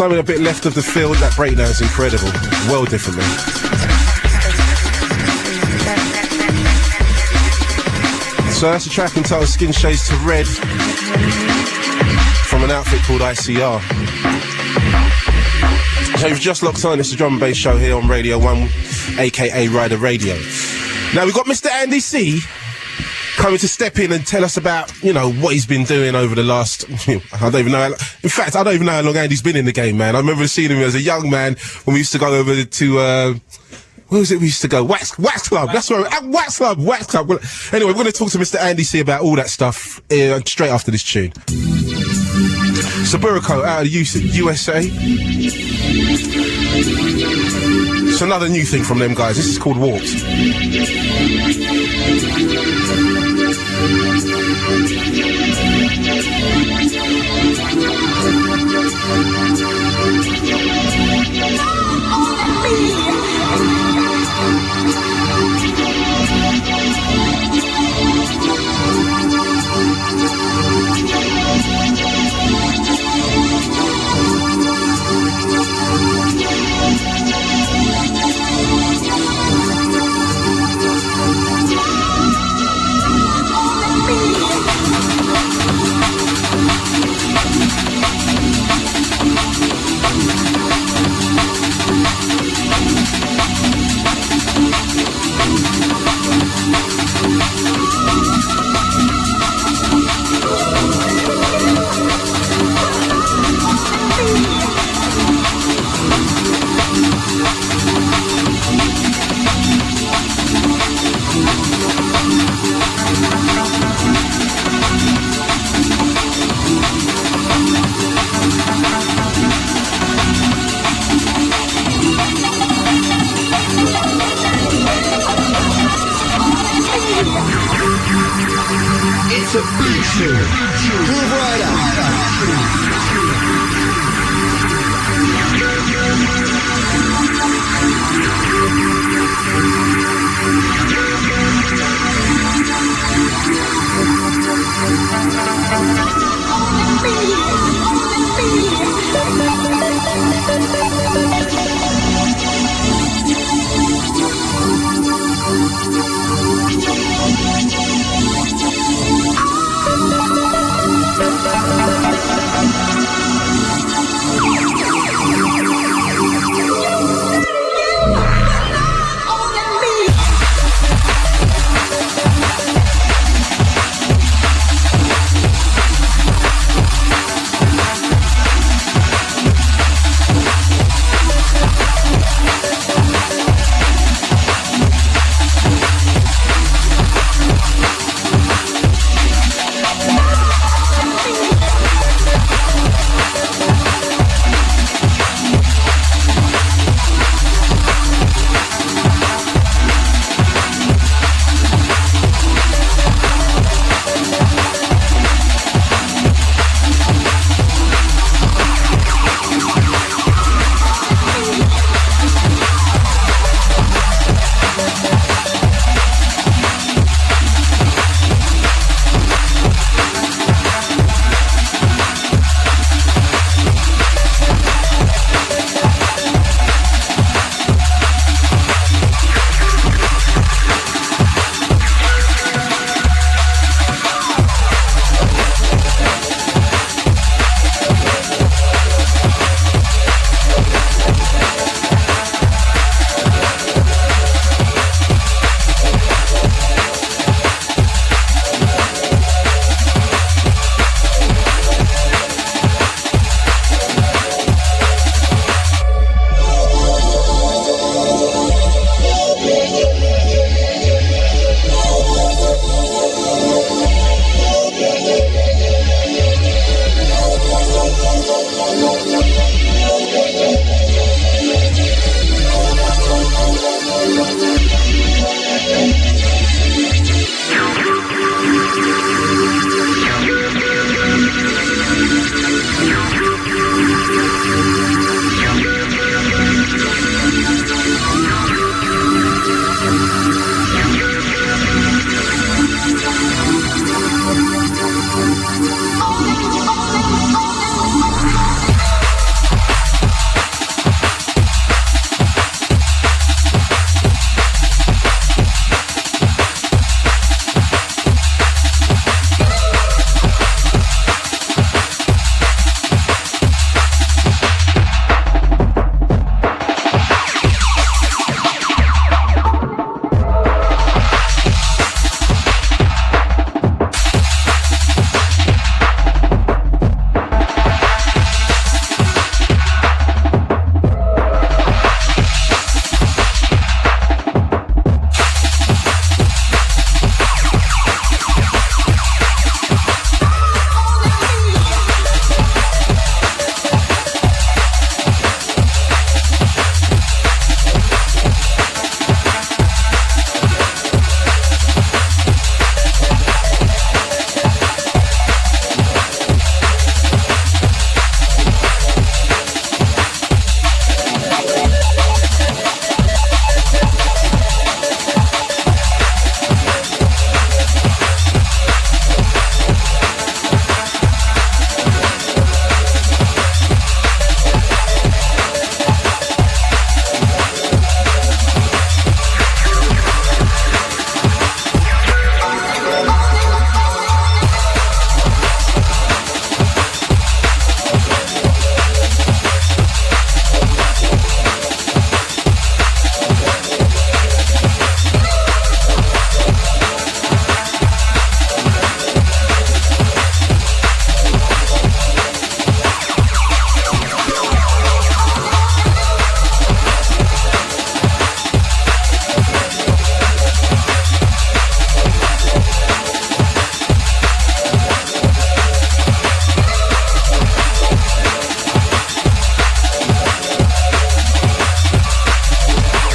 Something a bit left of the field. That breakdown is incredible. Well different, man. So that's a track entitled Skin Shades to Red from an outfit called ICR. So you've just locked on. It's the drum and bass show here on Radio 1, aka Rider Radio. Now we've got Mr. Andy C coming to step in and tell us about, you know, what he's been doing over the last, I don't even know, in fact, I don't even know how long Andy's been in the game, man. I remember seeing him as a young man when we used to go over to, where was it we used to go? Wax Club. That's right. Wax Club. Well, anyway, we're going to talk to Mr. Andy C about all that stuff straight after this tune. Saburiko out of the USA. It's another new thing from them guys. This is called Warped. It's a feature. Grooverider.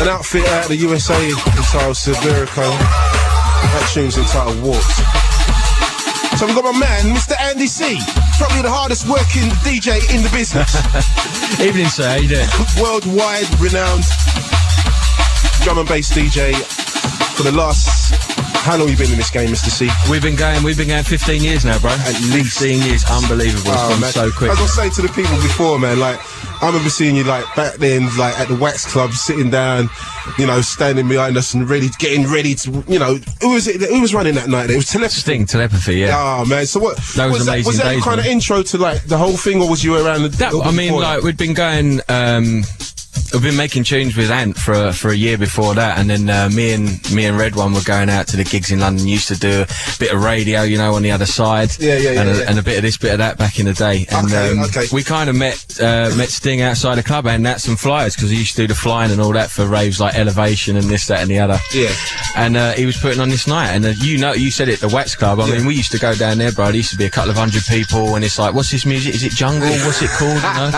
An outfit out of the USA entitled Severico. That tune's entitled Warped. So we've got my man, Mr. Andy C. Probably the hardest working DJ in the business. Evening, sir. How you doing? Worldwide renowned drum and bass DJ for the last... How long have you been in this game, Mr. C? We've been going 15 years now, bro. At least 15 years. Unbelievable. It's gone so quick. As I was saying to the people before, man, like, I remember seeing you, like, back then, like, at the Wax Club, sitting down, you know, standing behind us and getting ready to, you know, who was running that night? It was Telepathy, yeah. Oh, man. So what? That was amazing. Was that days, kind of intro to, like, the whole thing, or was you around we'd been going, I've been making tunes with Ant for a year before that, and then me and Red One were going out to the gigs in London. Used to do a bit of radio, you know, on the other side, and a bit of this, bit of that back in the day. And we kind of met Sting outside the club and had some flyers because he used to do the flying and all that for raves like Elevation and this, that, and the other. Yeah. And he was putting on this night, and you said it, the Wax Club. I mean, we used to go down there, bro. There used to be a couple of hundred people, and it's like, what's this music? Is it jungle? What's it called? You know,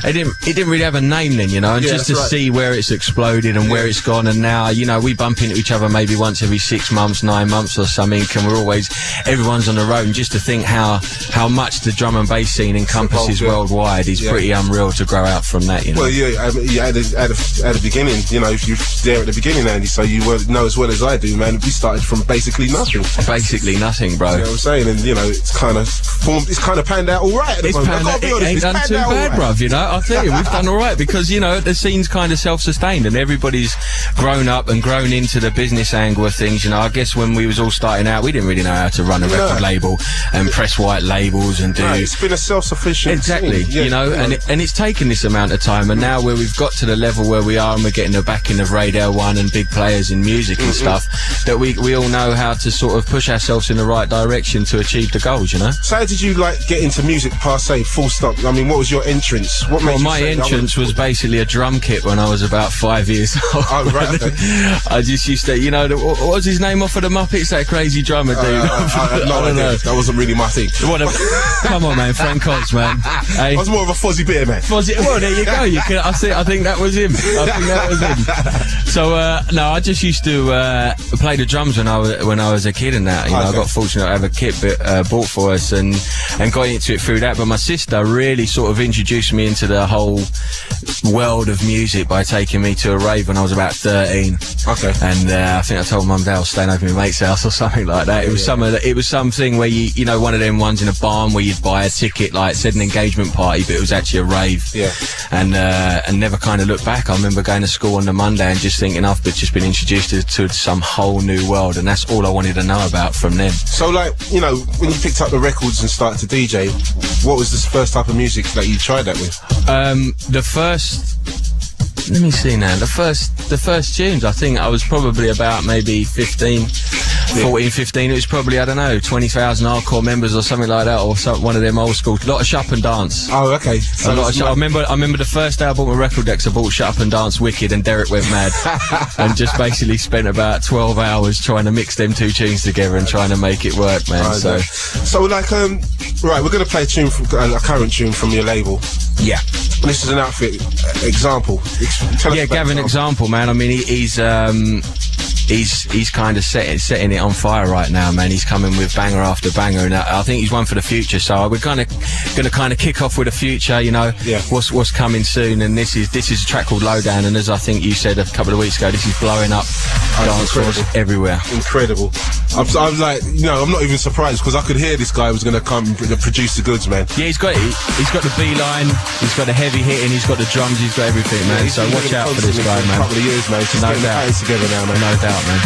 it didn't really have a name then, you know, and just to see where it's exploded and where it's gone. And now, you know, we bump into each other maybe once every 6 months, 9 months or something, and everyone's on the road. And just to think how much the drum and bass scene encompasses worldwide is pretty unreal to grow out from that, you know. Well, yeah, at the beginning, you know, if you're there at the beginning, Andy, so you know as well as I do, man, we started from basically nothing. Basically nothing, bro. You know what I'm saying? And, you know, it's kind of panned out all right at the moment. It ain't done too bad, bruv, you know. I'll tell you, we've done all right because, you know, the scene's kind of self-sustained and everybody's grown up and grown into the business angle of things, you know. I guess when we was all starting out, we didn't really know how to run a record label and press white labels and do... No, it's been a self-sufficient Exactly, scene. you know, and it's taken this amount of time, and now where we've got to the level where we are and we're getting the backing of Radio1 and big players in music and stuff, that we all know how to sort of push ourselves in the right direction to achieve the goals, you know. So how did you, like, get into music per se, full stop? I mean, what was your entrance? What made my entrance was basically a drum kit when I was about 5 years old. Oh, right, okay. I just used to, you know, what was his name off of the Muppets, that crazy drummer dude? I don't know. That wasn't really my thing. Come on, man, Frank Oz, man. Hey. I was more of a Fozzie Bear, man. Well, there you go. I think that was him. So, no, I just used to play the drums when I was a kid and that. You know, I got fortunate to have a kit bought for us and got into it through that. But my sister really sort of introduced me into the whole world of music by taking me to a rave when I was about 13. Okay. And I think I told Mum and Dad I was staying over at my mate's house or something like that. It was something where you know, one of them ones in a barn where you'd buy a ticket, like said an engagement party, but it was actually a rave. Yeah. And never kind of looked back. I remember going to school on the Monday and just thinking I've just been introduced to some whole new world, and that's all I wanted to know about from then. So, like, you know, when you picked up the records and started to DJ, what was the first type of music that you tried that with? Let me see now. The first tunes, I think I was probably about maybe 14, 15. It was probably, I don't know, 20,000 hardcore members or something like that, or one of them old school. A lot of Shut Up and Dance. Oh, okay. So I remember the first day I bought my record decks, I bought Shut Up and Dance, Wicked, and Derek Went Mad, and just basically spent about 12 hours trying to mix them two tunes together and trying to make it work, man. So like, right, we're gonna play a tune from a current tune from your label. Yeah. This is an outfit example. Gavin Example, man. I mean, he's kind of setting it on fire right now, man. He's coming with banger after banger, and I think he's one for the future. So we're going to kick off with the future, you know. Yeah. What's coming soon, and this is a track called Lowdown, and as I think you said a couple of weeks ago, this is blowing up dance floors everywhere. Incredible. I'm like, you know, I'm not even surprised because I could hear this guy was going to come and produce the goods, man. Yeah, he's got the B line, he's got the heavy hitting, he's got the drums, he's got everything, man. So watch out for this guy, man. A couple of years, mate. Just no doubt. Together now, man. No doubt, man.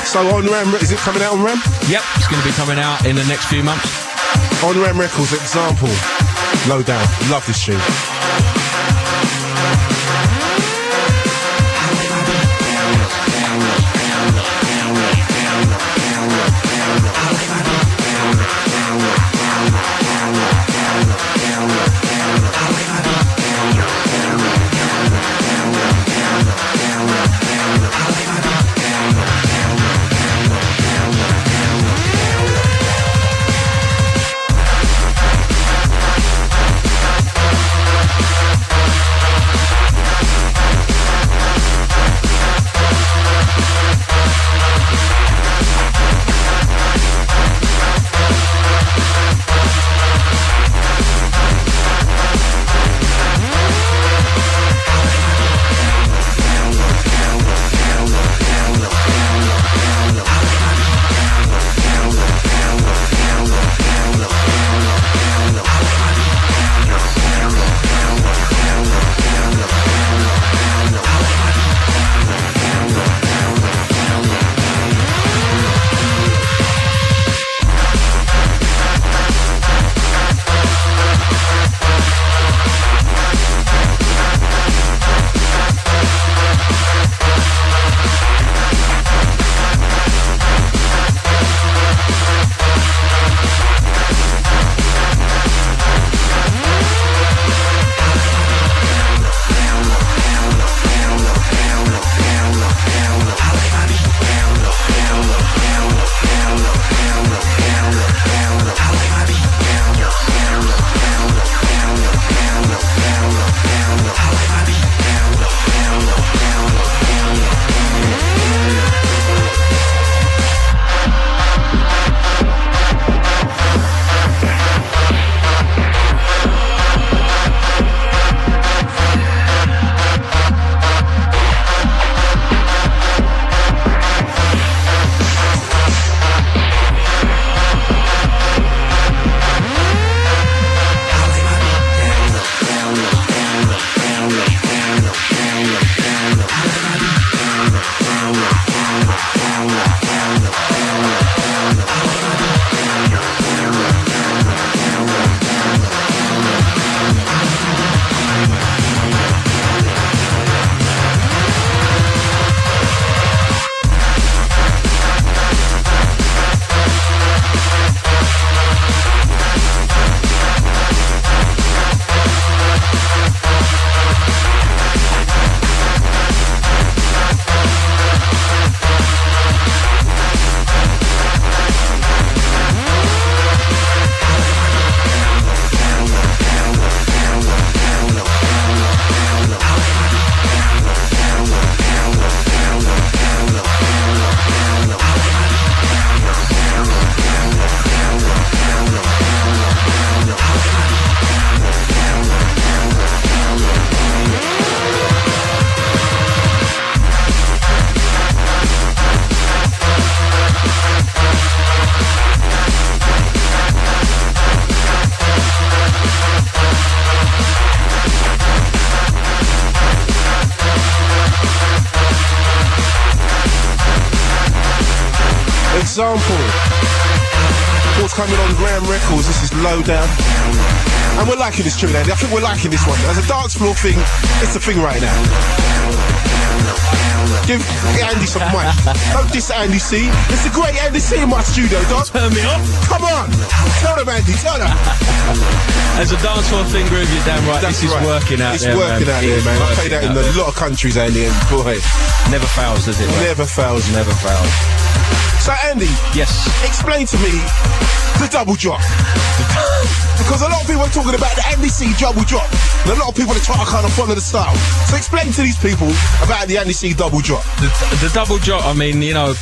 So on RAM, is it coming out on RAM? Yep, it's going to be coming out in the next few months. On RAM Records, Example, Lowdown. Love this tune. sample. What's coming on Graham Records? This is Lowdown. And we're liking this tune, Andy. I think we're liking this one. As a dance floor thing, it's a thing right now. Give Andy some mic. Don't diss Andy C. It's a great Andy C in my studio, dog. Turn me off. Come on. Tell them, Andy. Tell them. As a dance floor thing, Groove, you're damn right. That's this is right. working out it's there, working out there, man. I play that in a lot of countries, Andy, and boy, never fails, does it? never fails. Never fails. So, Andy, Yes. explain to me the double drop. Because a lot of people are talking about the Andy C double drop. And a lot of people are trying to kind of follow the style. So explain to these people about the Andy C double drop. The double drop, I mean, you know,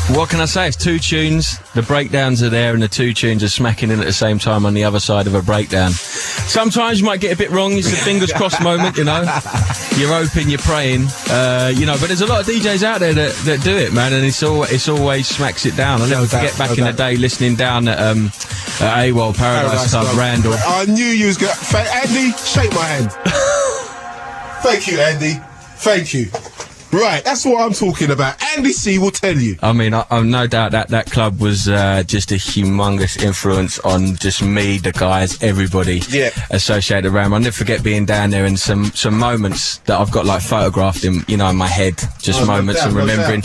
what can I say? It's two tunes, the breakdowns are there, and the two tunes are smacking in at the same time on the other side of a breakdown. Sometimes you might get a bit wrong, it's a fingers crossed moment, you know. You're hoping, you're praying, you know, but there's a lot of DJs out there that do it, man, and it's always smacks it down. I'll never forget back in the day listening down at AWOL, Paradise Club, Randall. I knew you was going to... Andy, shake my hand. Thank you, Andy. Thank you. Right, that's what I'm talking about. Andy C will tell you. I mean, I'm no doubt that club was just a humongous influence on just me, the guys, everybody associated around. I'll never forget being down there and some moments that I've got like photographed in, you know, in my head, just moments and remembering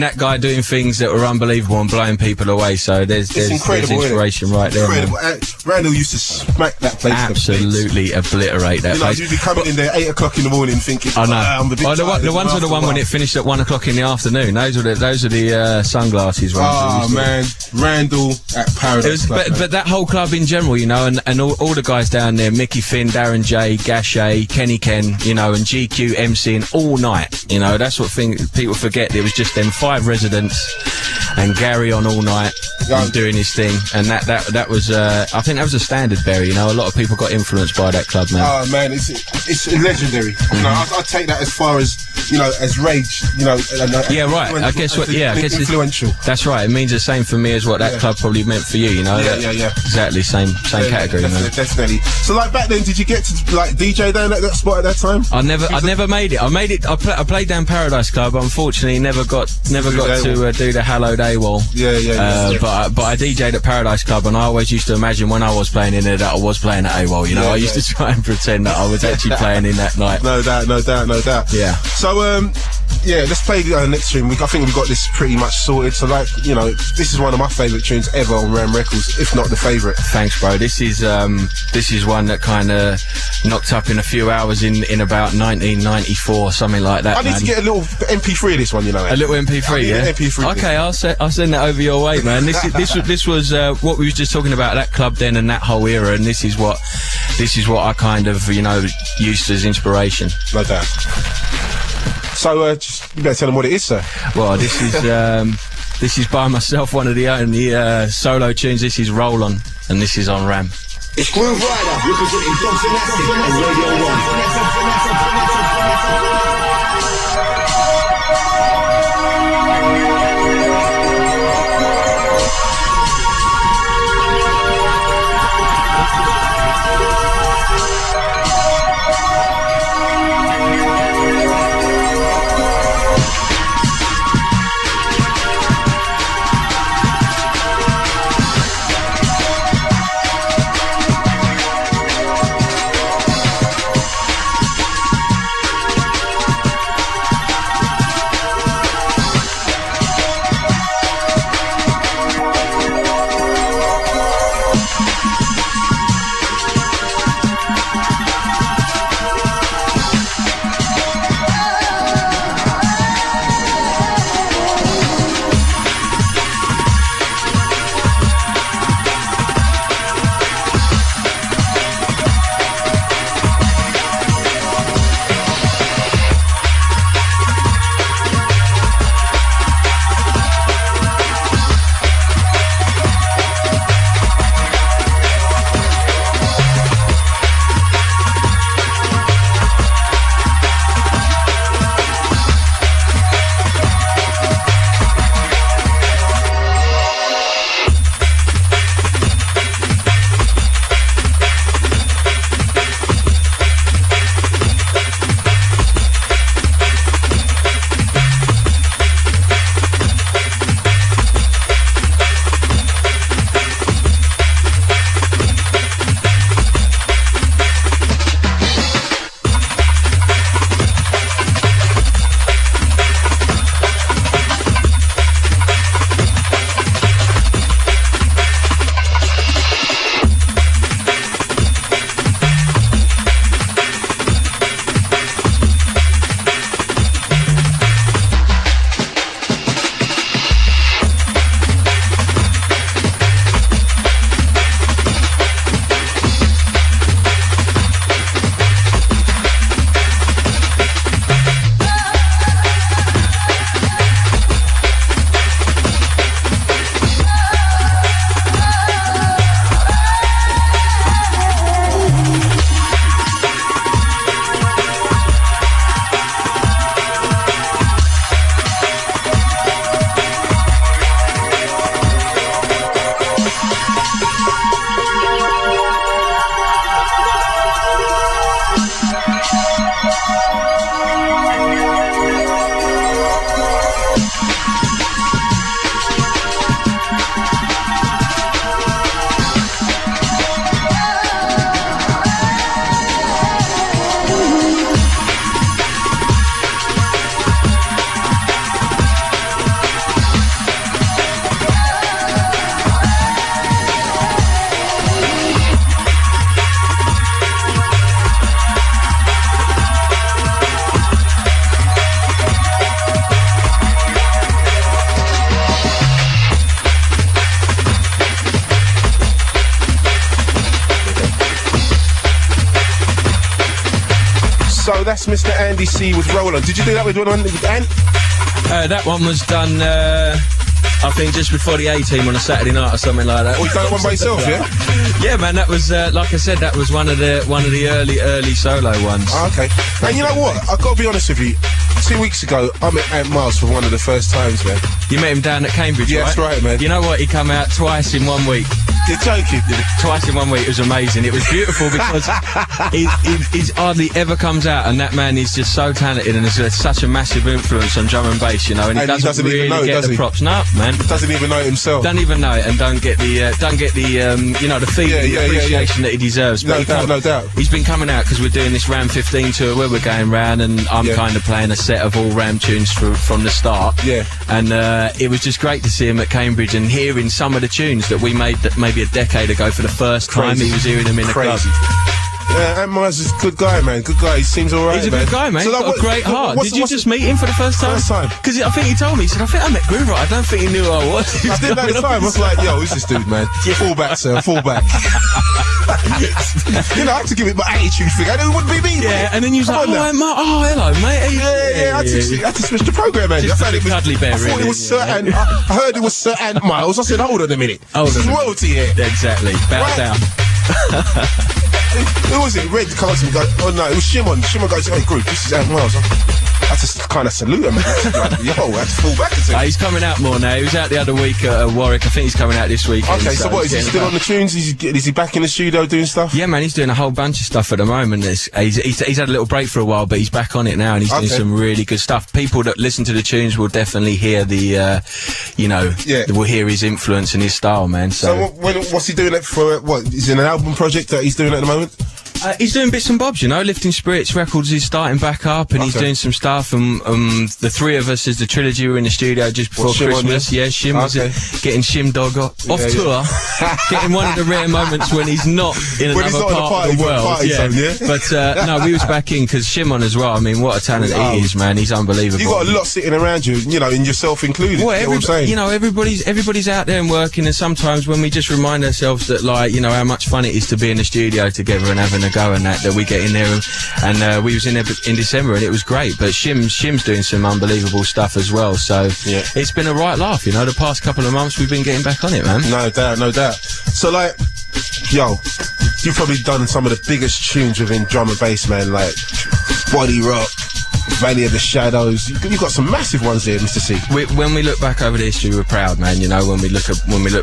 that guy doing things that were unbelievable and blowing people away. So there's inspiration right there. Incredible. Randall used to smack that place. Absolutely obliterate that place. You'd be coming in there 8 o'clock in the morning thinking, I know. I'm a bit tired. The ones are the one when it finished at 1 o'clock in the afternoon. Those are the sunglasses ones. Oh man, Randall at Paradise Club. But that whole club in general, you know, and all the guys down there, Mickey Finn, Darren J, Gachet, Kenny Ken, you know, and GQ MCing all night. You know, that's what people forget. It was just them 5 residents and Gary on all night doing his thing, and that was I think that was a standard, Barry. You know, a lot of people got influenced by that club, man. Oh man, it's legendary. You know, I take that as far as, you know, as Rage, you know. Yeah, right. I guess what. Yeah, I guess influential. That's right. It means the same for me as what that club probably meant for you. You know. Yeah. Exactly. Same category. Definitely. So like back then, did you get to like DJ down at that spot at that time? I never made it. I played down Paradise Club. Unfortunately, never got to do the hallowed AWOL. Yeah. But I DJ'd at Paradise Club, and I always used to imagine when I was playing in there that I was playing at AWOL. You know, I used to try and pretend that I was actually playing in that night. No doubt. Yeah. So let's play the next tune. I think we've got this pretty much sorted. So like, you know, this is one of my favourite tunes ever on Ram Records, if not the favourite. Thanks, bro. This is one that kind of knocked up in a few hours in about 1994, something like that. I need to get a little MP3 of this one, you know. A little MP3, yeah. MP3. Okay, I'll send that over your way, man. This was what we was just talking about, that club then and that whole era, and this is what I kind of, you know, used as inspiration. No doubt. So, you better tell them what it is, sir. Well, this is by myself, one of the only solo tunes. This is Roll On, and this is on Ram. It's Grooverider representing Thompson Acid and Radio 1. So that's Mr. Andy C with Roll On. Did you do that with Ant? That one was done, I think, just before the A-Team on a Saturday night or something like that. Oh, you done it one by yourself, yeah? Yeah, man, that was, like I said, that was one of the early solo ones. Oh, okay. And you know what? I've got to be honest with you. 2 weeks ago, I met Ant Miles for one of the first times, man. You met him down at Cambridge, Yeah, right? that's right, man. You know what? He come out twice in 1 week. You're joking. Twice in 1 week. It was amazing. It was beautiful because he's hardly ever comes out, and that man is just so talented and has such a massive influence on drum and bass, you know. And he doesn't really get the props. No, man. Doesn't even know it himself. Don't even know it, and don't get the you know, the feeling, the appreciation that he deserves. But No doubt. He's been coming out because we're doing this Ram 15 tour where we're going round, and I'm kind of playing a set of all Ram tunes from the start. Yeah. And it was just great to see him at Cambridge and hearing some of the tunes that we made maybe a decade ago for the first time. He was hearing them in the club. Yeah, Ant Miles is a good guy, man. Good guy. He seems alright. He's a good guy, man. So, He's got a great heart. Did you just meet him for the first time? First time. Because I think he told me, he said, I think I met Grooverider. I don't think he knew who I was. I didn't know at the time. I was like, yo, who's this dude, man? Fall back, sir. Fall back. You know, I had to give it my attitude thing. I know it wouldn't be me. Yeah, and then you was like, oh, hello, mate. Yeah, I had to switch the program, man. Just I a cuddly bear, I thought really. it was Sir Ant. I heard it was Sir Ant Miles. I said, hold on a minute. This is royalty here. Exactly. Bow down. Who was it? Red comes to me, goes, oh no, it was Shimon. Shimon goes, hey, group, this is Ant Miles. I had to kind of salute him, man. Like, yo, I had to fall back into him. He's coming out more now. He was out the other week at Warwick. I think he's coming out this week. Okay, so what, is he still on the tunes? Is he back in the studio doing stuff? Yeah, man, he's doing a whole bunch of stuff at the moment. He's had a little break for a while, but he's back on it now, and he's doing some really good stuff. People that listen to the tunes will definitely hear will hear his influence and his style, man. So what's he doing it for? What, is it an album project that he's doing at the moment? He's doing bits and bobs, you know. Lifting Spirits Records is starting back up, and he's doing some stuff. And the three of us as the trilogy were in the studio just before Christmas. Yeah, Shim was getting Shim Dog off tour, getting one of the rare moments when he's not in another part of the world. But no, we was back in because Shimon as well. I mean, what a talent he is, man. He's unbelievable. You got a lot sitting around you, you know, and yourself included. Well, you know what I'm saying? You know, everybody's out there and working, and sometimes when we just remind ourselves that, like, you know, how much fun it is to be in the studio together and having a go and that we get in there, and we was in there in December and it was great. But Shim's doing some unbelievable stuff as well, so it's been a right laugh, you know. The past couple of months we've been getting back on it, man. No doubt. So, like, yo, you've probably done some of the biggest tunes within drum and bass, man, like Body Rock, Valley of the Shadows. You've got some massive ones there, Mr. C. When we look back over the history, we're proud, man. You know, when we look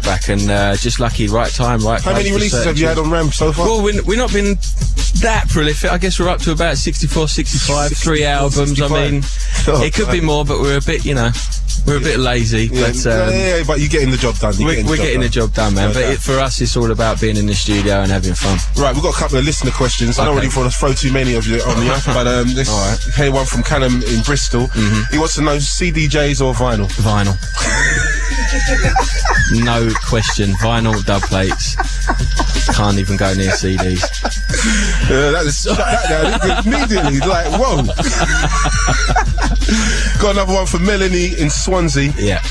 back, and just lucky, right time, right. How many releases have you had on Ram so far? Well, we're not been that prolific. I guess we're up to about 64, 65, 3 albums. 65. I mean, it could be more, but we're a bit, you know. We're a bit lazy, but but you're getting the job done. We're getting the job done, man. But for us, it's all about being in the studio and having fun. Right, we've got a couple of listener questions. I don't really want to throw too many of you on the but here's one from Callum in Bristol. He wants to know CDJs or vinyl. Vinyl. No question. Vinyl dub plates. Can't even go near CDs. That is that immediately. Like, whoa. Got another one from Melanie in Swansea. Yeah.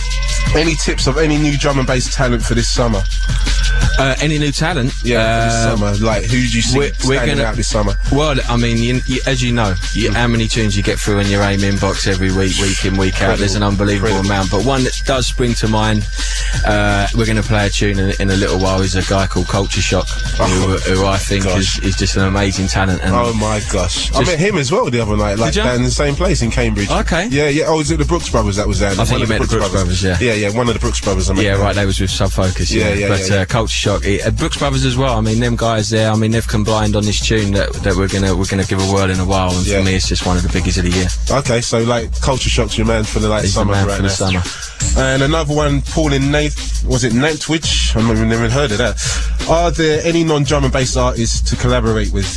Any tips of any new drum and bass talent for this summer? Any new talent? Yeah, for this summer. Like, who do you see standing out this summer? Well, I mean, as you know, how many tunes you get through in your AIM inbox every week in, week out. There's an unbelievable amount. But one that does spring to mind, we're going to play a tune in a little while, is a guy called Culture Shock, who I think is just an amazing talent. And oh my gosh. I met him as well the other night, like down in the same place in Cambridge. Okay. Yeah. Oh, was it the Brooks Brothers that was there? I think you met the Brooks Brothers, Yeah, one of the Brooks Brothers. Right, they was with Sub Focus. But Culture Shock, Brooks Brothers as well. I mean, them guys there, I mean, they've combined on this tune that we're gonna give a whirl in a while, and for me it's just one of the biggies of the year. Okay, so like Culture Shock's your man for the summer, the man right for the summer. And another one, Paul in Nantwich. I've never even heard of that. Are there any non-drum and bass artists to collaborate with?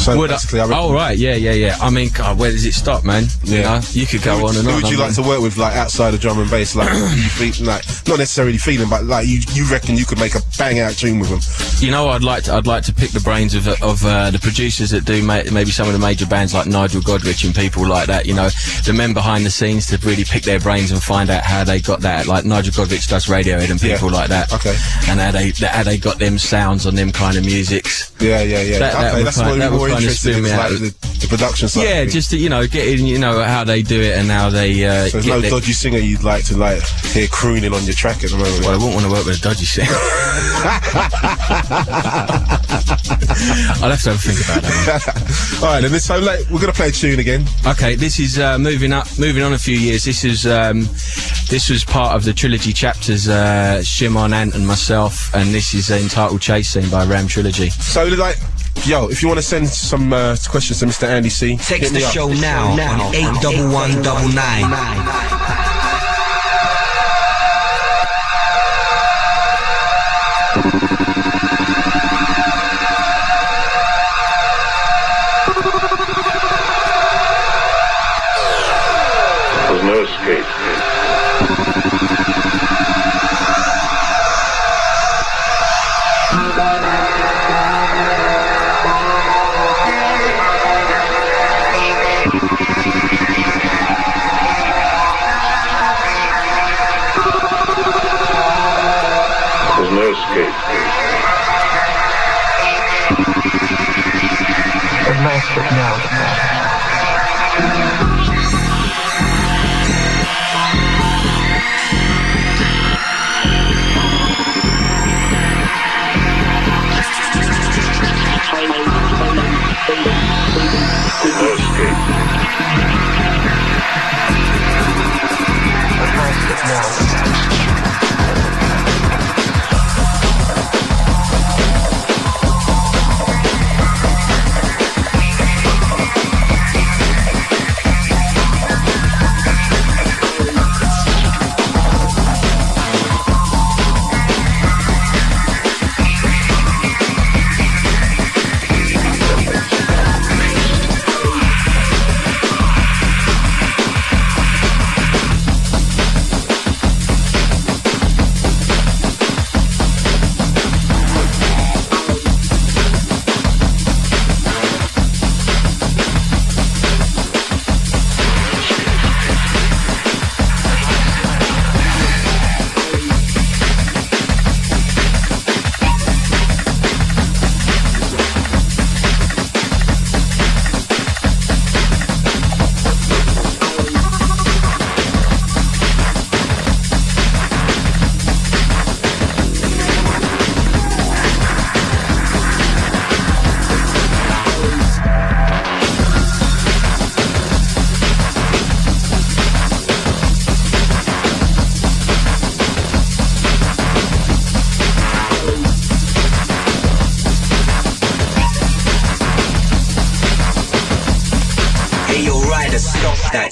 Right, yeah. I mean, God, where does it stop, man? You know, you could go on and on. Who would you like to work with, like outside of drum and bass? Like, you feel, like not necessarily feeling, but like you reckon you could make a bang out tune with them? You know, I'd like to pick the brains of the producers that do maybe some of the major bands like Nigel Godrich and people like that. You know, the men behind the scenes to really pick their brains and find out how they got that. Like Nigel Godrich does Radiohead and people like that. Okay. And how they got them sounds on them kind of musics. Yeah. That would kind of interested spin in me out. like the production side. Yeah, just to, getting, how they do it and how they. So there's no dodgy singer you'd like to hear crooning on your track at the moment. Well, I wouldn't want to work with a dodgy singer. I'll have to have a think about that. All right, then. So we're gonna play a tune again. Okay, this is moving on a few years. This was part of the trilogy chapters. Shimon, Ant, and myself, and this is entitled "Chase Scene" by Ram Trilogy. So yo, if you want to send some questions to Mr. Andy C, text the show now on 81199. There's no escape. There's no escape. The master now.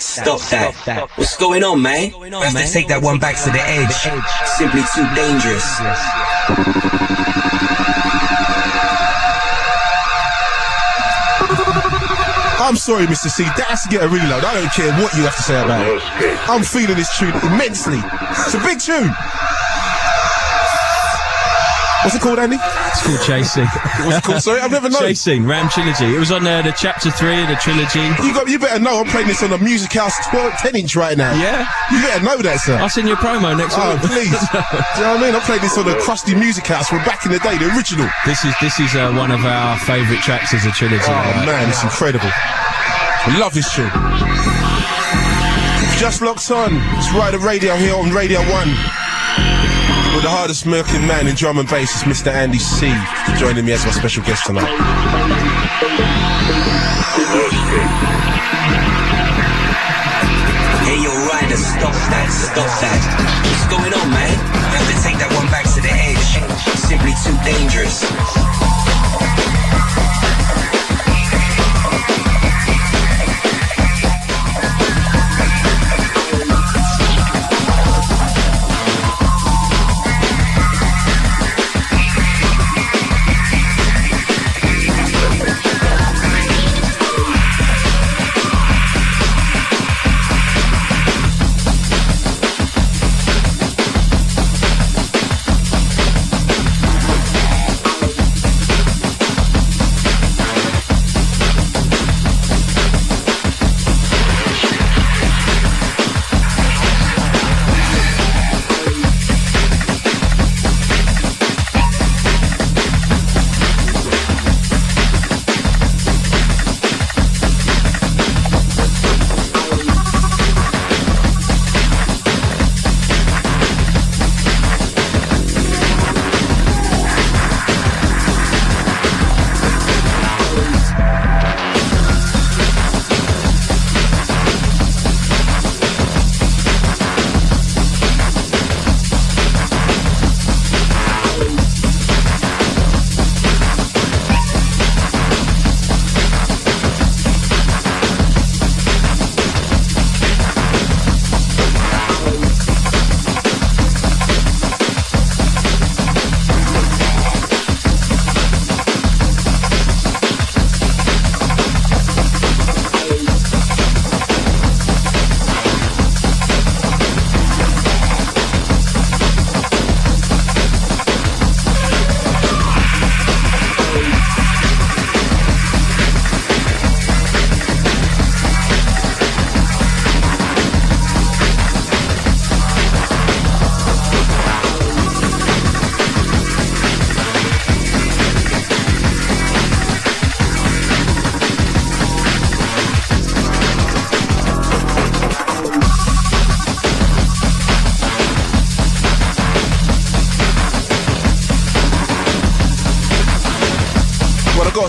Stop that. What's going on, man? I have to take that one back to the edge. Simply too dangerous. I'm sorry, Mr. C. That has to get a reload. I don't care what you have to say about it. I'm feeling this tune immensely. It's a big tune. What's it called, Andy? It's called Chase Scene. What's it called? Sorry, I've never known. Chase Scene, Ram Trilogy. It was on the chapter 3 of the trilogy. You better know I'm playing this on a Music House 10-inch right now. Yeah? You better know that, sir. I'll send you a promo next week. Oh, please. Do you know what I mean? I'm playing this on a crusty Music House from back in the day, the original. This is one of our favourite tracks as a trilogy. Oh, man, it's incredible. I love this tune. Just locked on. It's Rider Radio here on Radio 1. With the hardest working man in drum and bass is Mr. Andy C. joining me as my special guest tonight. Hey, yo, Ryder, stop that. What's going on, man? I have to take that one back to the edge. Simply too dangerous.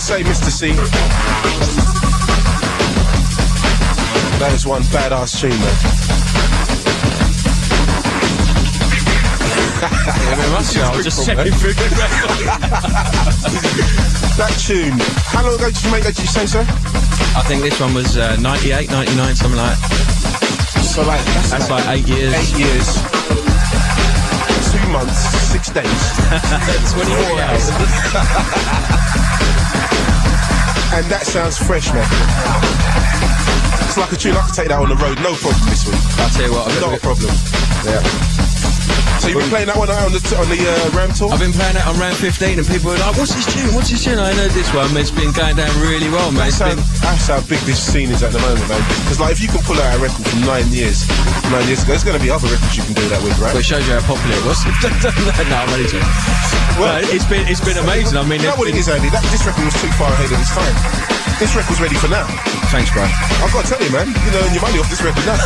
say, Mr. C. That is one badass tune, man. I was just checking through the record. That tune. How long ago did you make that? Did you say so? I think this one was 98, 99, something like that. So like That's like 8 years. 8 years. 2 months, 6 days. 24 hours. And that sounds fresh, man. It's like a tune. I can take that on the road, no problem this week. I'll tell you what, Not a problem. Yeah. So you've been playing that one out on the Ram tour? I've been playing it on round 15 and people are like, what's this tune? What's this tune? I know this one. It's been going down really well, man. That's how big this scene is at the moment, man. Because like, if you can pull out a record from 9 years ago, there's going to be other records you can do that with, right? Well, it shows you how popular it was. No, I'm only joking. Well, it's been amazing. I mean, you know what it is, Andy? This record was too far ahead of its time. This record's ready for now. Thanks, bro. I've got to tell you, man, you're earning your money off this record now.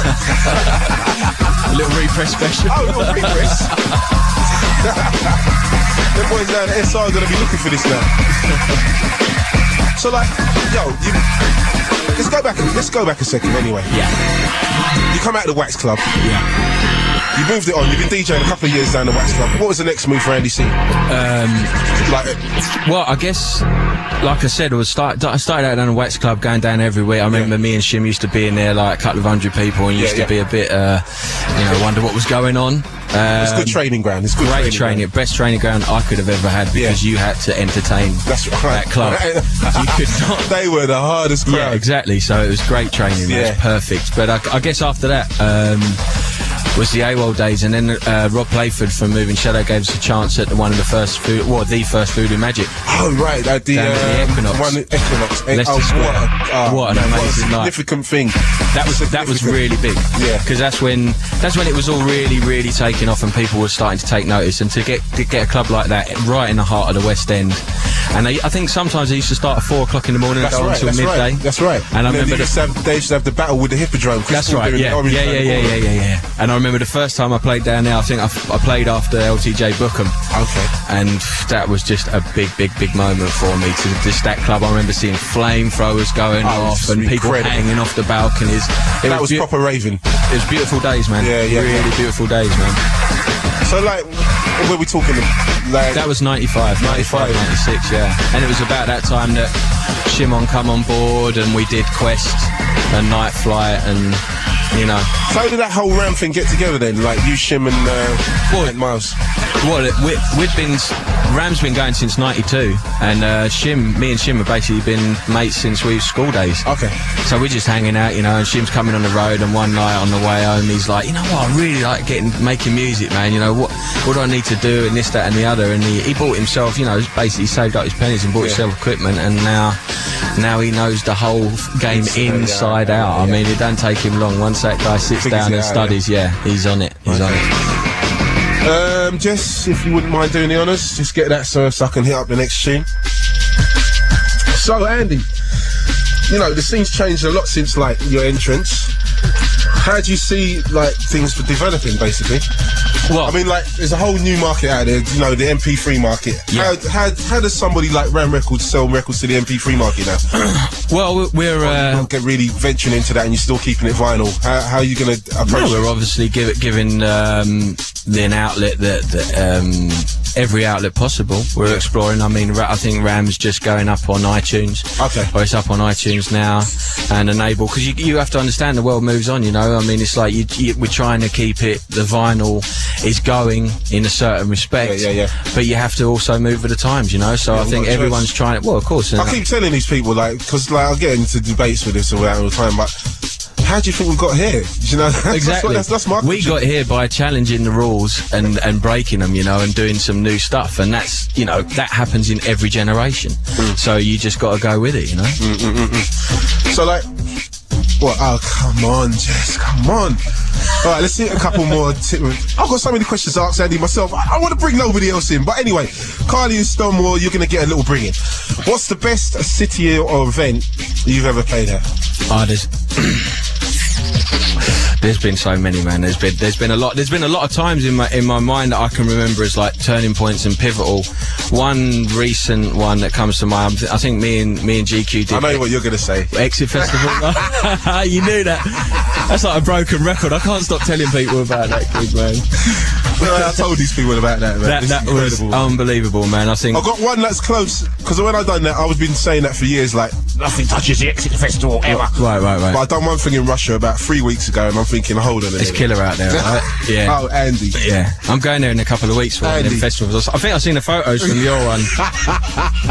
A little repress special. Oh, a little repress. Them boys down at SR are going to be looking for this now. So, like, yo, let's go back a second anyway. Yeah. You come out of the Wax Club. Yeah. You moved it on. You've been DJing a couple of years down the Wax Club. What was the next move for Andy C? Well, I guess, like I said, I started out down the Wax Club, going down every week. I remember me and Shim used to be in there like a couple of hundred people, and used to be a bit, wonder what was going on. It's good training ground. It's good great training. Best training ground I could have ever had, because you had to entertain that club. You could not. They were the hardest crowd. Yeah, exactly. So it was great training. Yeah. It was perfect. But I guess after that was the AWOL days, and then Rob Playford from Moving Shadow gave us a chance at the first Voodoo Magic. Oh right, the Equinox. One Equinox. Leicester Square. What an amazing night! Significant thing. That was really big. Yeah, because that's when it was all really taking off, and people were starting to take notice. And to get a club like that right in the heart of the West End, and I think sometimes they used to start at 4 o'clock in the morning and go until midday. That's right. And I remember they used to have the battle with the Hippodrome. That's right. Yeah. And I remember the first time I played down there, I think I played after LTJ Bookham. Okay. And that was just a big moment for me. To just that club, I remember seeing flamethrowers going off and people hanging off the balconies. That was proper raving. It was beautiful days, man. Yeah. Really beautiful days, man. So, like, what were we talking like? That was 95, 96, yeah. And it was about that time that Shimon come on board, and we did Quest and Night Flight, and So how did that whole Ram thing get together then? Like you, Shim, and Miles? Well, Ram's been going since 92, and me and Shim have basically been mates since we were school days. Okay. So we're just hanging out, and Shim's coming on the road, and one night on the way home, he's like, you know what, I really like making music, man, what do I need to do, and this, that, and the other, and he bought himself, basically saved up his pennies and bought himself equipment, and now he knows the whole game inside out. I mean, it don't take him long. Once that guy sits down and studies, he's on it. He's on it. Jess, if you wouldn't mind doing the honours, just get that so I can hit up the next tune. So, Andy, the scene's changed a lot since, like, your entrance. How do you see, like, things for developing, basically? Well, I mean, like, there's a whole new market out there, the MP3 market. Yeah. How does somebody like Ram Records sell records to the MP3 market now? Well, we're... don't get really venturing into that and you're still keeping it vinyl. How are you going to approach it? We're obviously giving an outlet that every outlet possible. We're exploring. I mean, I think Ram's just going up on iTunes. Okay. Or it's up on iTunes now, and enable, because you have to understand the world moves on, I mean, it's like we're trying to keep it, the vinyl is going in a certain respect, but you have to also move with the times, So I think everyone's trying to, well, of course. I keep telling these people, like, because like, I get into debates with this all the time, but how do you think we got here? Exactly. That's my we got here by challenging the rules and breaking them, and doing some new stuff, and that's, that happens in every generation. So you just got to go with it, So, like, what? Oh, come on, Jess, come on. All right, let's hit a couple more. I've got so many questions to ask Andy myself. I want to bring nobody else in. But anyway, Carly and Stonewall, you're going to get a little bring in. What's the best city or event you've ever played at? There's been so many, man. There's been a lot. There's been a lot of times in my mind that I can remember as like turning points and pivotal. One recent one that comes to mind. I think me and GQ did. I know what you're gonna say. Exit Festival. You knew that. That's like a broken record. I can't stop telling people about that gig, man. I told these people about that, man. That was unbelievable, man. I think I've got one that's close, because when I done that, I've been saying that for years, like, nothing touches the Exit Festival ever. Right. But I done one thing in Russia about 3 weeks ago, and I'm thinking, hold on a minute. It's killer out there, right? Yeah. Oh, Andy. Yeah. I'm going there in a couple of weeks for one of them festivals. I think I've seen the photos from your one.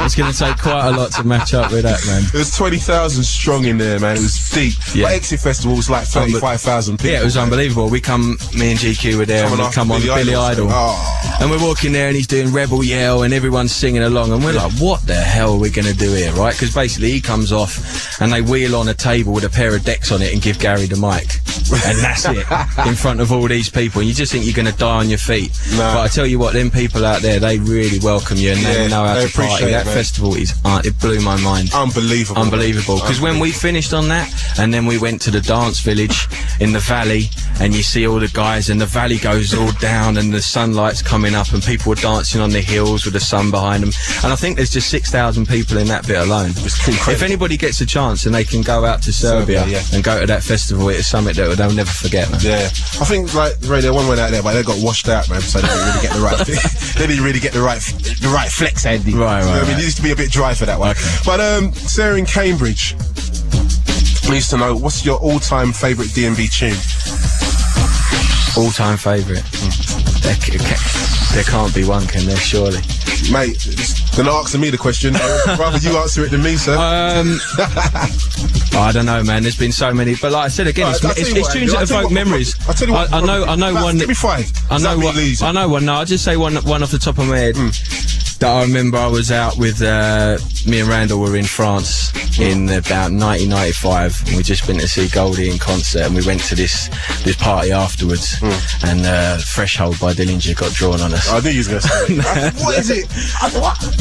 It's going to take quite a lot to match up with that, man. There was 20,000 strong in there, man. It was deep. Yeah. But Exit Festival was like 35,000 people. Yeah, it was unbelievable. Me and GQ were there, and we come on Billy Idol. Oh. And we're walking there, and he's doing Rebel Yell, and everyone's singing along, and we're like, what the hell are we going to do here, right? Because basically he comes off, and they wheel on a table with a pair of decks on it and give Gary the mic. And that's it, in front of all these people. And you just think you're going to die on your feet. No. But I tell you what, them people out there, they really welcome you, and they know how to party. That festival is, it blew my mind. Unbelievable. Because when we finished on that, and then we went to the dance village in the valley, and you see all the guys, and the valley goes all down, and the sunlight's coming up, and people are dancing on the hills with the sun behind them. And I think there's just 6,000 people in that bit alone. If anybody gets a chance and they can go out to Serbia and go to that festival, it's something that they'll never forget, man. Yeah, I think like Radio 1 went out there, but they got washed out, man. So they didn't really get the right. They didn't really get the right flex, Andy. Right. I mean, it used to be a bit dry for that one. Okay. But Sarah in Cambridge needs to know, what's your all-time favourite D&B tune? All-time favourite. There can't be one, can there? Surely, mate. They're not asking me the question. Rather you answer it than me, sir. I don't know, man. There's been so many, but like I said again, it's tunes that evoke memories. I tell you what, I know one. Give me five. I know one. No, I'll just say one off the top of my head. That I remember I was out with me and Randall were in France in about 1995, and we just been to see Goldie in concert, and we went to this party afterwards, and Threshold by Dillinger got drawn on us. I knew you was going to say that. What is it?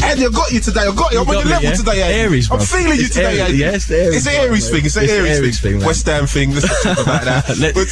Andy, I got you today. I'm on your level today, Andy. Aries, I'm feeling you today, Andy. Yes, the Aries. It's the Aries thing. It's the Aries thing. West Ham thing. Let's talk about that. Let's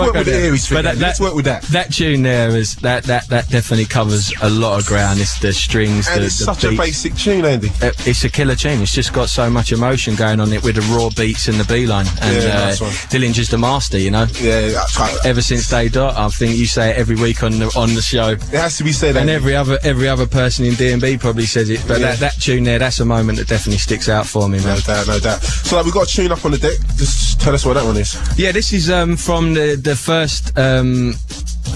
work with the Aries thing. Let's work with that. That tune there is that definitely covers a lot of ground. It's the strings, and it's such a basic tune, Andy. It's a killer tune. It's just got so much emotion going on it with the raw beats and the B-line. And nice one. Dillinger's the master, you know. Yeah. Ever since Day Dot, I think you say it every week on the show. It has to be said. And Andy. every other person in D&B probably says it. But that tune there, that's a moment that definitely sticks out for me, man. No doubt. So like, we've got a tune up on the deck. Just tell us what that one is. Yeah, this is from the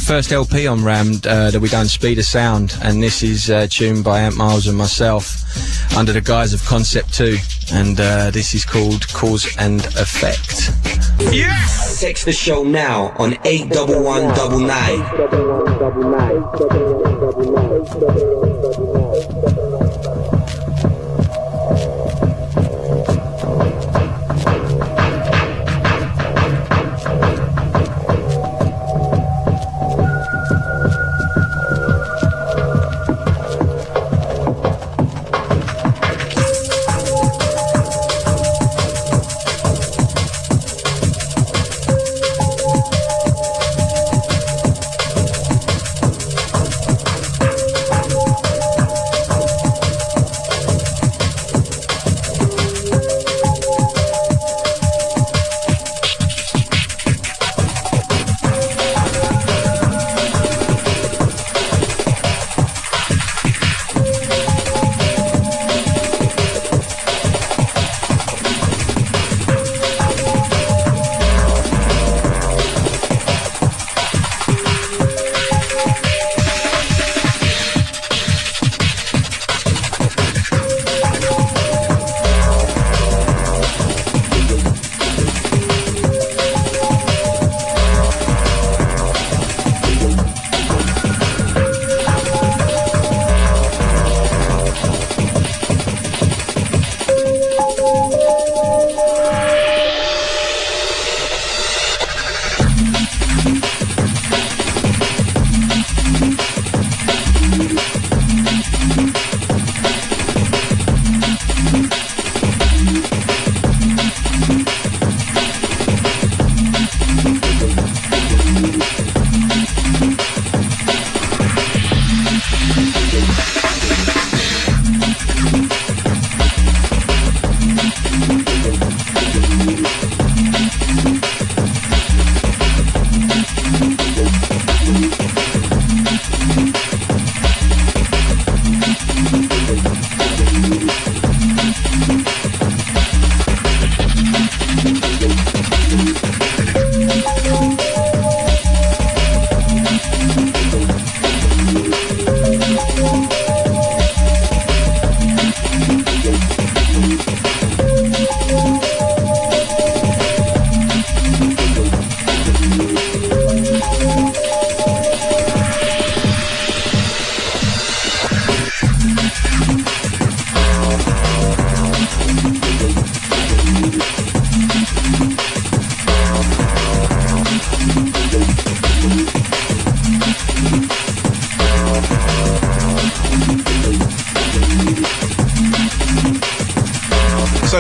first LP on Rammed that we done, Speed of Sound, and this is tuned by Ant Miles and myself under the guise of Concept 2, and this is called Cause and Effect. Yes! Text the show now on 81199.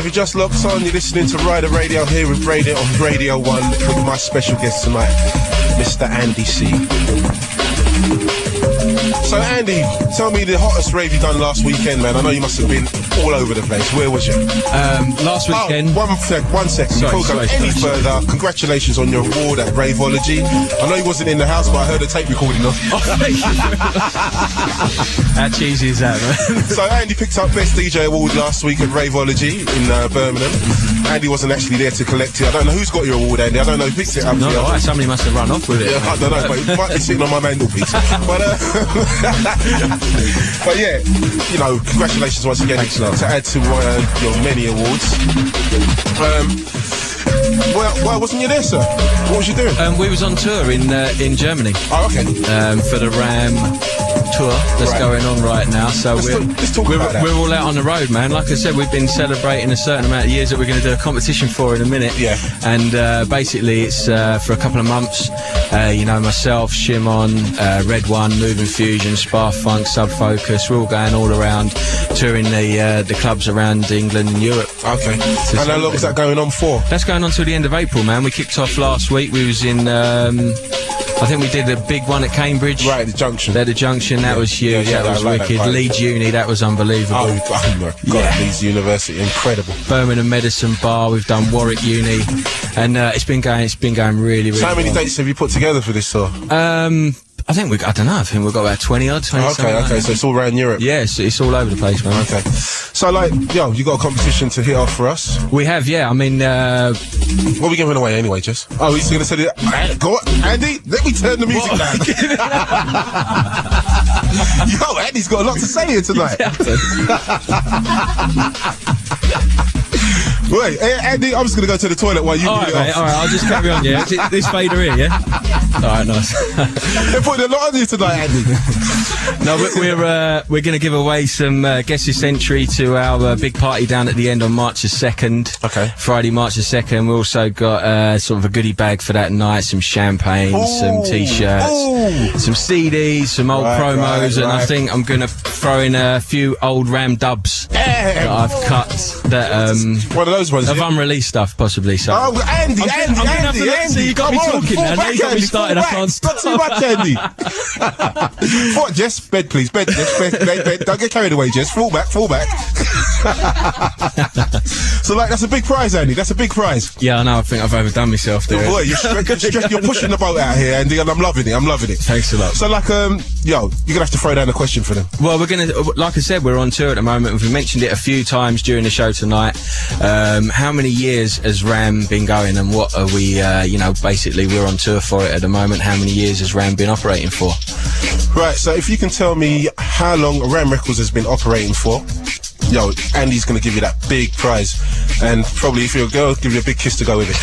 you just locked on, you're listening to Rider Radio here with Radio 1 with my special guest tonight, Mr. Andy C. So Andy, tell me the hottest rave you done last weekend, man. I know you must have been all over the place. Where was you? Last weekend. Oh, one second. Before we go any further, congratulations on your award at Raveology. I know you wasn't in the house, but I heard a tape recording of it. How cheesy is that, man? So Andy picked up Best DJ Award last week at Raveology in Birmingham. Andy wasn't actually there to collect it. I don't know who's got your award, Andy. I don't know who picked it up. No, right. Somebody must have run off with it. Yeah, I don't know, but it might be sitting on my mantelpiece. But but yeah, you know, congratulations once again to add to your many awards. Why wasn't you there, sir? What was you doing? We was on tour in Germany. Oh, okay. For the Ram tour that's going on right now. So let's talk about that. We're all out on the road, man. Like I said, we've been celebrating a certain amount of years that we're going to do a competition for in a minute. Yeah. And basically, it's for a couple of months. You know, myself, Shimon, Red One, Moving Fusion, Spa Funk, Sub Focus. We're all going all around touring the clubs around England and Europe. Okay. And how long is that going on for? That's going on till the end of April, man. We kicked off last week. We was in, I think we did a big one at Cambridge. Right, the Junction. The Junction, that was huge. That was wicked. Leeds Uni, that was unbelievable. Oh my God, Leeds University, incredible. Birmingham Medicine Bar, we've done Warwick Uni, and it's been going really, really So how many well. dates have you put together for this tour? I think we've got about 20 odd. 20 Okay, so it's all around Europe. Yeah, it's all over the place, man. Okay. So, like, yo, you got a competition to hit off for us? We have, yeah. I mean, what are we giving away anyway, Jess? Oh, he's going to say that. Go on, Andy, let me turn the music down. Yo, Andy's got a lot to say here tonight. Wait, Andy, I'm just going to go to the toilet while you do it off. All right, I'll just carry on, yeah. This fader here, yeah? All right, nice. They're putting a lot on you tonight, Andy. No, we're going to give away some guest entry to our big party down at the end on March the 2nd. Okay. Friday, March the 2nd. We also got sort of a goodie bag for that night, some champagne, some T-shirts, some CDs, some old promos, and I think I'm going to throw in a few old Ram dubs that I've cut that one of those ones of unreleased stuff, possibly. So. Oh, Andy, You got me talking now. Now you got me started. I can't stop. Not too much, Andy. What, Jess? Bed, please. Bed, Jess. Bed. Don't get carried away, Jess. Fall back. So, like, that's a big prize, Andy. That's a big prize. Yeah, I know. I think I've overdone myself there. Boy, you're pushing the boat out here, Andy, and I'm loving it. Thanks a lot. So, like, yo, you're gonna have to throw down a question for them. Well, we're gonna, like I said, we're on tour at the moment. We've mentioned it a few times during the show tonight. How many years has Ram been going, and what are we? Basically, we're on tour for it at the moment. How many years has Ram been operating for? Right. So, if you can tell me how long Ram Records has been operating for. Yo, Andy's going to give you that big prize. And probably if you're a girl, give you a big kiss to go with it.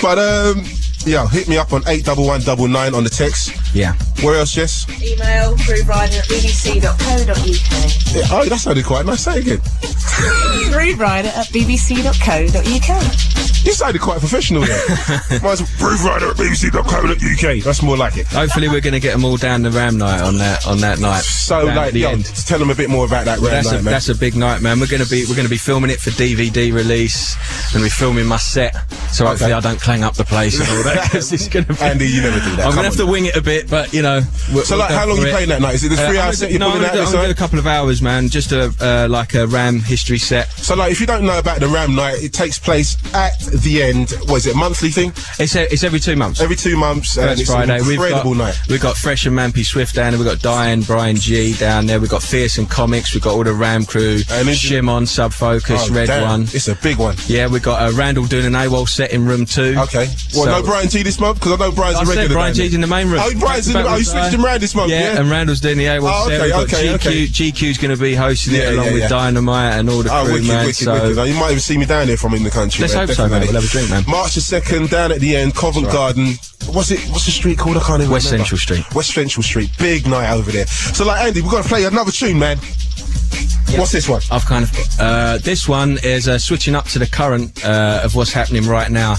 But, yo, hit me up on 81199 on the text. Yeah. Where else, Jess? Email grooverider@bbc.co.uk. Yeah, oh, that sounded quite nice. Say it again. grooverider@bbc.co.uk. You sounded quite professional there. Might as well grooverider@bbc.co.uk. That's more like it. Hopefully, we're going to get them all down the Ram night on that night. So, like, yo, tell them a bit more about that Ram night, man. That's a big night, man. We're going to be filming it for DVD release. Going to be filming my set, so hopefully I don't clang up the place and all that. It's going to be. Andy, you never do that. I'm going to have to wing it a bit, but you know. So, like, how long are you playing that night? Is it the 3-hour set you're putting out? I'm going to do a couple of hours, man. Just like a Ram history set. So, like, if you don't know about the Ram night, it takes place at the end. What is it, a monthly thing? It's every 2 months. Every 2 months. That's it's Friday. An incredible night. We've got Fresh and Mampy Swift down there. We've got Diane, Brian G down there. We've got Fierce and Comics. We've got all the Ram crew. Shimon, Sub Focus, Red One. It's a big one. Yeah, we've got Randall doing an AWOL set in room 2. Okay. Well, no Brian G this month? Because I know Brian's a regular. Brian G's in the main room. Oh, Brian's in the main. You switched him round this month, yeah? And Randall's doing the AWOL set. Okay. GQ's going to be hosting it along with Dynamite and all the crew, man. Wicked. You might even see me down there from in the country. Let's hope so, man. We'll have a drink, man. March the 2nd, down at the end, Covent Garden. What's the street called? I can't even West remember. Central Street. West Central Street. Big night over there. So, like, Andy, we've got to play another tune, man. What's this one? I've kind of this one is switching up to the current of what's happening right now,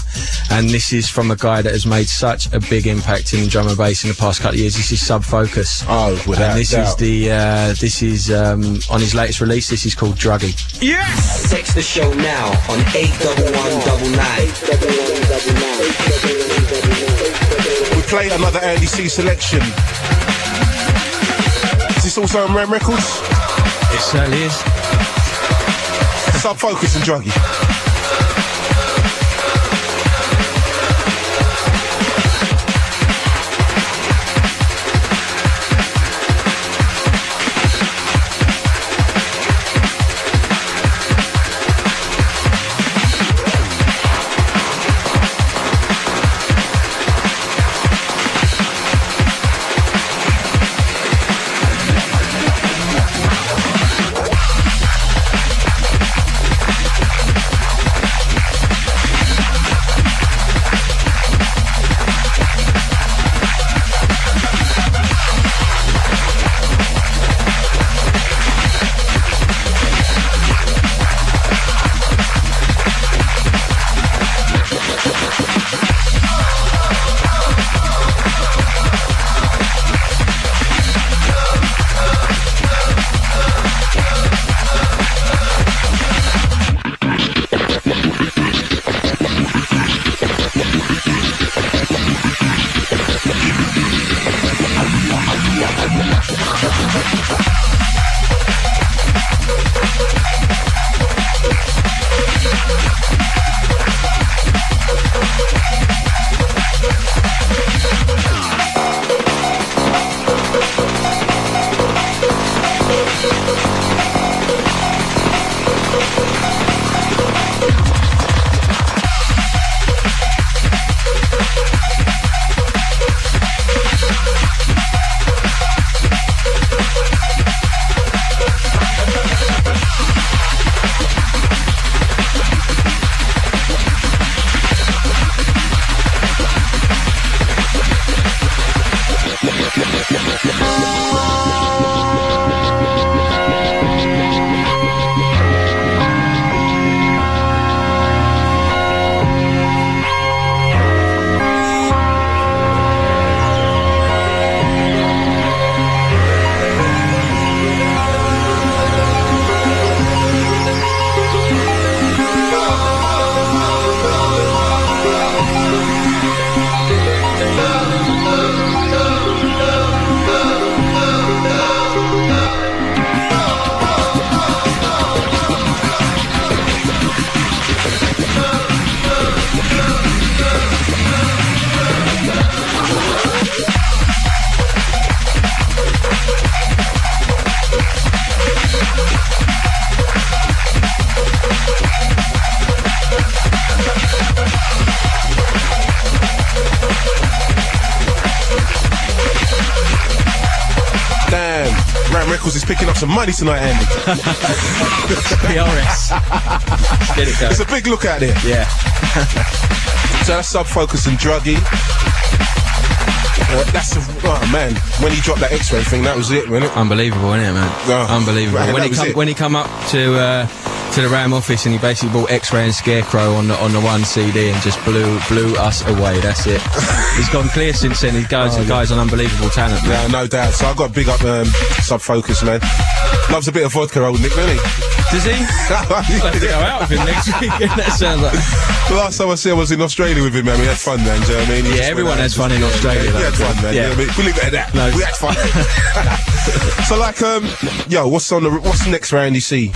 and this is from a guy that has made such a big impact in drum and bass in the past couple of years. This is Sub Focus. Oh, without and this doubt. is on his latest release. This is called Druggy. Yes! Text the show now on 81199. We play another Andy C selection. Is this also on Ram Records? It certainly is. Sub Focus and Druggy. Is picking up some money tonight, Andy. PRS. Did it go? It's a big look out there. Yeah. So that's Sub Focus and Druggy. That's oh man, when he dropped that X-ray thing, that was it, wasn't it? Unbelievable, isn't it, man? Oh, unbelievable. right, When he come up to the Ram office and he basically bought X-Ray and Scarecrow on the one CD and just blew us away. That's it. He's gone clear since then. The guy's an unbelievable talent, man. Yeah, no doubt. So I've got to big up Sub Focus, man. Loves a bit of vodka, old Nick, doesn't he? Does he? I'll have to go out with him next week. That sounds like... The last time I see him was in Australia with him, man. We had fun, man. Do you know what I mean? Yeah, everyone has fun in Australia. We had fun, man. Yeah. You know what I mean? We leave it at that. No. We had fun. So, like, what's next for Andy C?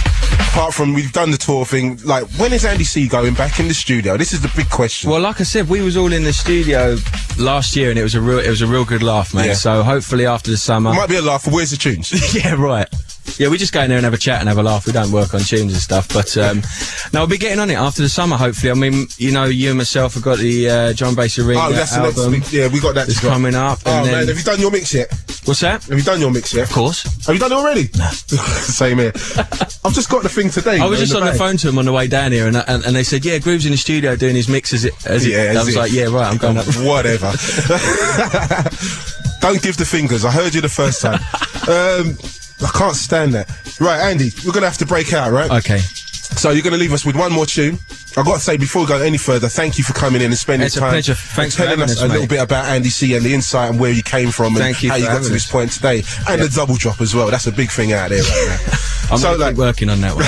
Apart from we've done the tour thing, like, when is Andy C going back in the studio? This is the big question. Well, like I said, we was all in the studio last year, and it was a real good laugh, man. Yeah. So hopefully after the summer, It might be a laugh, but where's the tunes? yeah, right. Yeah, we just go in there and have a chat and have a laugh. We don't work on tunes and stuff, but no, we'll be getting on it after the summer, hopefully. I mean, you know, you and myself have got the Drum Bass Arena That's the album. next. Yeah, we got that. It's coming up. Oh and then, man, have you done your mix yet? what's that? Have you done your mix yet? Of course. Have you done it already? No. Same here. I've just got the thing today. I was just on the phone to him on the way down here, and they said, "Yeah, Groove's in the studio doing his mix as it." I was like, "Yeah, right, I'm going up." Whatever. Don't give the fingers. I heard you the first time. I can't stand that. Right, Andy, we're going to have to break out, right? Okay. So you're going to leave us with one more tune. I've got to say, before we go any further, thank you for coming in and spending time. It's a pleasure. Thanks for telling having us us, a mate. little bit about Andy C and the insight and where you came from and Thank you how for you got to having this us. point today. And the double drop as well. That's a big thing out there right now. I'm So, keep working on that one.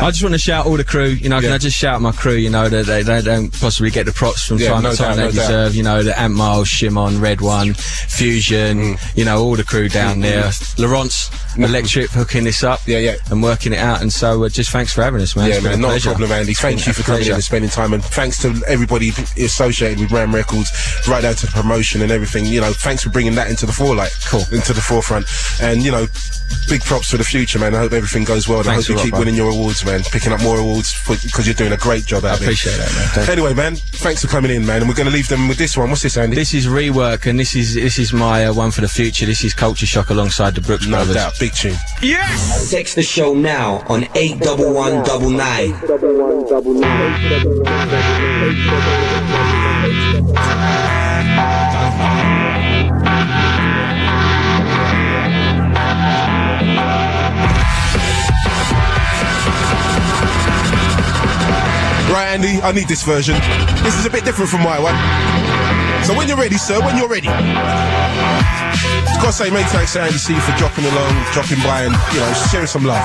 I just want to shout all the crew, you know, can I just shout my crew, you know, that they don't possibly get the props from time to time they deserve, you know, the Ant Miles, Shimon, Red One, Fusion, you know, all the crew down there. Laurence Electric hooking this up and working it out, and so just thanks for having us, man. Yeah, It's been man, not a pleasure. problem, Andy. Thank you for coming in and spending time, and thanks to everybody associated with Ram Records, right down to the promotion and everything. You know, thanks for bringing that into the into the forefront. And you know, big props for the future, man. I hope everything goes well. And I Thanks hope you a lot, keep bro. winning your awards, man. Picking up more awards because you're doing a great job out I there. appreciate that, man. Thank you. Anyway, man, thanks for coming in, man. And we're going to leave them with this one. What's this, Andy? This is Rework, and this is my one for the future. This is Culture Shock alongside the Brooks No Brothers. doubt, big tune. Yes! Text the show now on 81199. Right, Andy, I need this version. This is a bit different from my one. So when you're ready, sir, when you're ready. I've got to say, many thanks to Andy C for dropping by and, you know, sharing some love.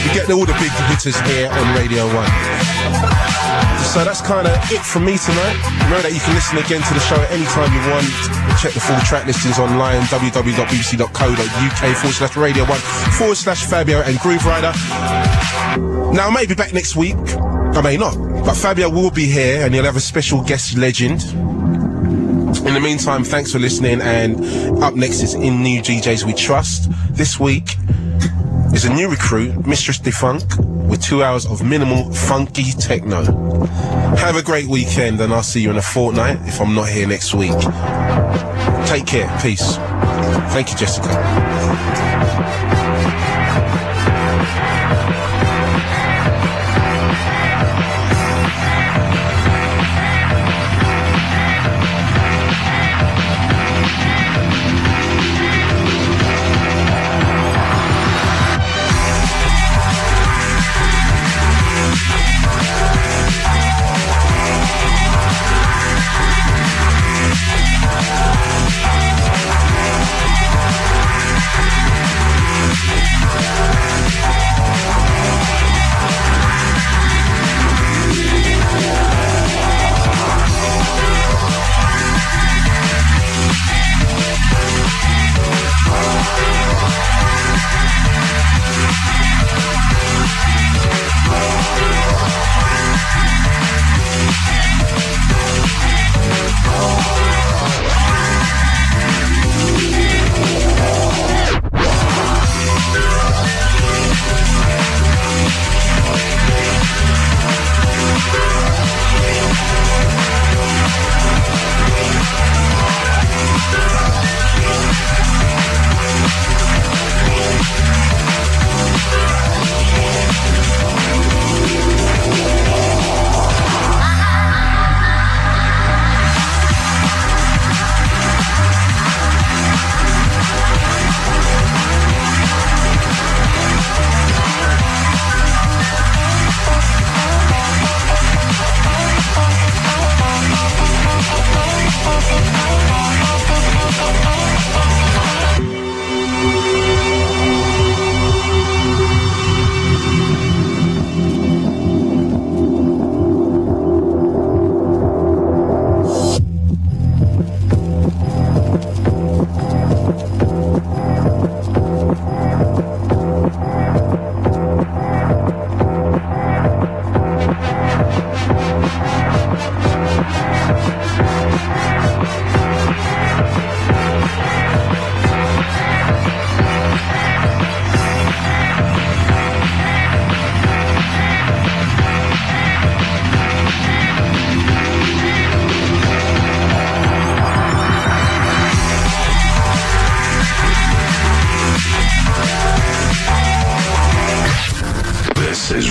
You get all the big hitters here on Radio 1. So that's kind of it from me tonight. Remember that you can listen again to the show at any time you want. Check the full track listings online, www.bbc.co.uk/Radio1/Fabio and Grooverider. Now, I may be back next week. I may not. But Fabio will be here and he'll have a special guest legend. In the meantime, thanks for listening, and up next is In New DJs We Trust. This week is a new recruit, Mistress Defunk, with 2 hours of minimal funky techno. Have a great weekend, and I'll see you in a fortnight if I'm not here next week. Take care. Peace. Thank you, Jessica.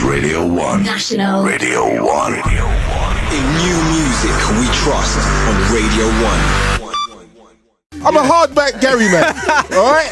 Radio 1. National. Radio 1. In new music we trust on Radio 1. I'm a hardback Gary, man. All right?